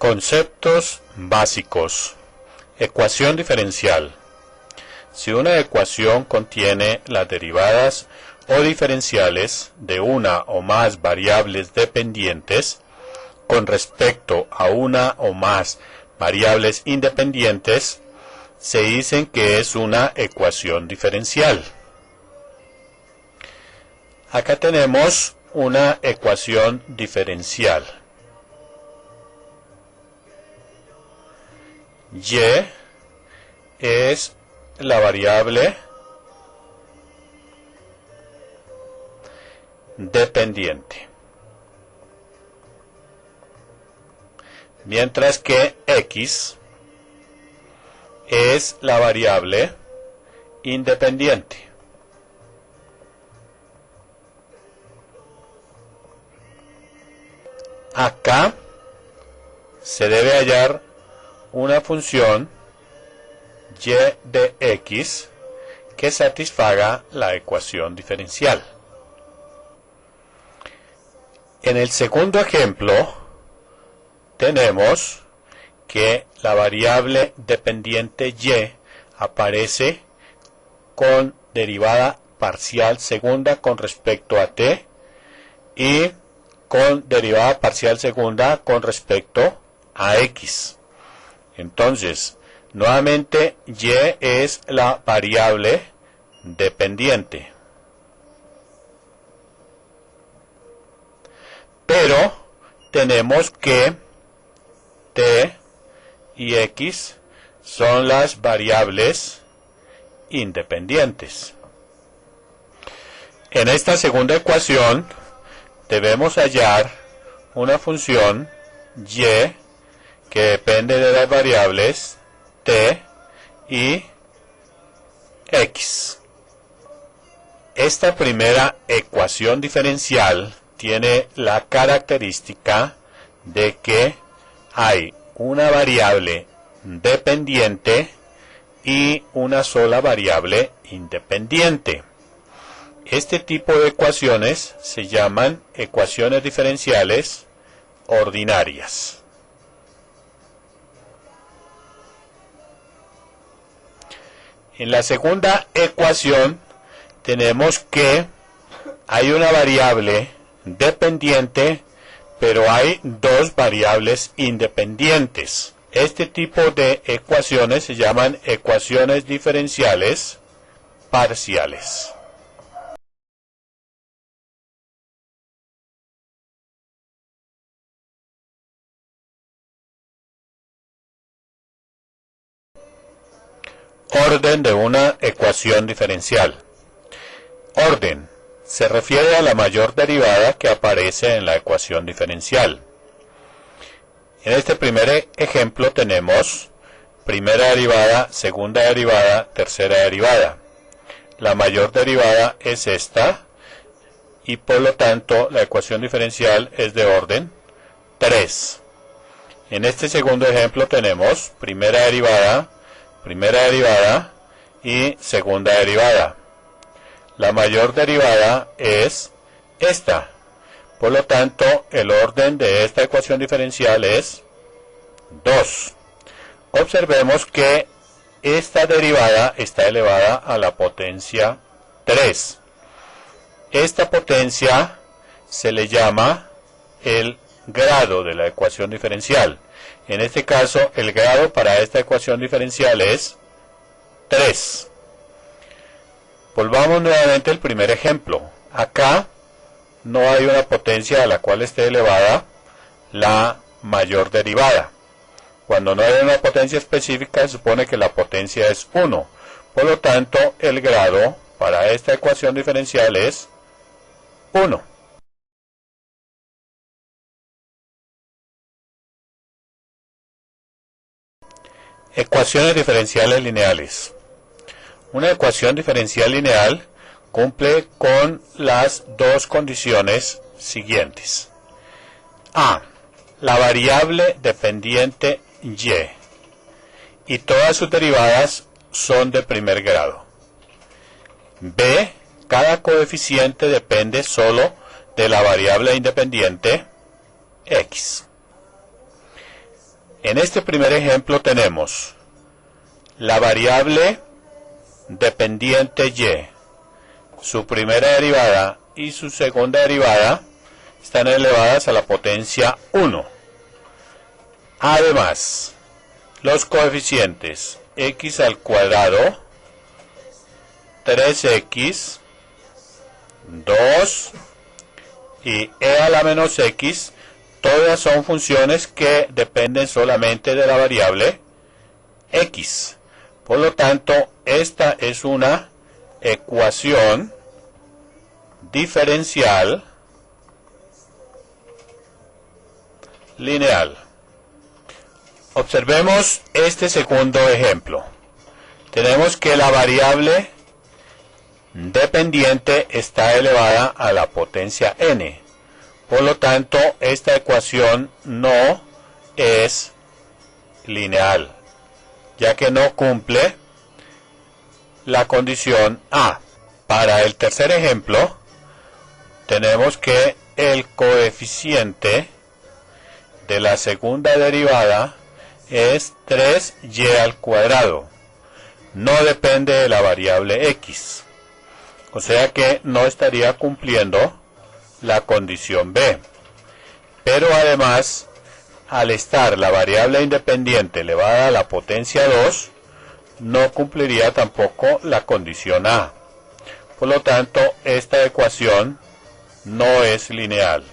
Conceptos básicos. Ecuación diferencial. Si una ecuación contiene las derivadas o diferenciales de una o más variables dependientes con respecto a una o más variables independientes, se dicen que es una ecuación diferencial. Acá tenemos una ecuación diferencial. Y es la variable dependiente, mientras que X es la variable independiente. Acá se debe hallar una función y de x que satisfaga la ecuación diferencial. En el segundo ejemplo tenemos que la variable dependiente y aparece con derivada parcial segunda con respecto a t y con derivada parcial segunda con respecto a x. Entonces, nuevamente y es la variable dependiente. Pero tenemos que t y x son las variables independientes. En esta segunda ecuación debemos hallar una función y que depende de las variables t y x. Esta primera ecuación diferencial tiene la característica de que hay una variable dependiente y una sola variable independiente. Este tipo de ecuaciones se llaman ecuaciones diferenciales ordinarias. En la segunda ecuación tenemos que hay una variable dependiente, pero hay dos variables independientes. Este tipo de ecuaciones se llaman ecuaciones diferenciales parciales. Orden de una ecuación diferencial. Orden se refiere a la mayor derivada que aparece en la ecuación diferencial. En este primer ejemplo tenemos primera derivada, segunda derivada, tercera derivada. La mayor derivada es esta y por lo tanto la ecuación diferencial es de orden 3. En este segundo ejemplo tenemos primera derivada y segunda derivada. La mayor derivada es esta. Por lo tanto, el orden de esta ecuación diferencial es 2. Observemos que esta derivada está elevada a la potencia 3. Esta potencia se le llama el grado de la ecuación diferencial. En este caso, el grado para esta ecuación diferencial es 3. Volvamos nuevamente al primer ejemplo. Acá no hay una potencia a la cual esté elevada la mayor derivada. Cuando no hay una potencia específica, se supone que la potencia es 1. Por lo tanto, el grado para esta ecuación diferencial es 1. Ecuaciones diferenciales lineales. Una ecuación diferencial lineal cumple con las dos condiciones siguientes. A. La variable dependiente y todas sus derivadas son de primer grado. B. Cada coeficiente depende solo de la variable independiente x. En este primer ejemplo tenemos la variable dependiente y, su primera derivada y su segunda derivada están elevadas a la potencia 1. Además, los coeficientes x al cuadrado, 3x, 2 y e a la menos x, todas son funciones que dependen solamente de la variable x. Por lo tanto, esta es una ecuación diferencial lineal. Observemos este segundo ejemplo. Tenemos que la variable dependiente está elevada a la potencia n. Por lo tanto, esta ecuación no es lineal, ya que no cumple la condición A. Para el tercer ejemplo, tenemos que el coeficiente de la segunda derivada es 3y al cuadrado. No depende de la variable x. O sea que no estaría cumpliendo la condición B. Pero además, al estar la variable independiente elevada a la potencia 2, no cumpliría tampoco la condición A. Por lo tanto, esta ecuación no es lineal.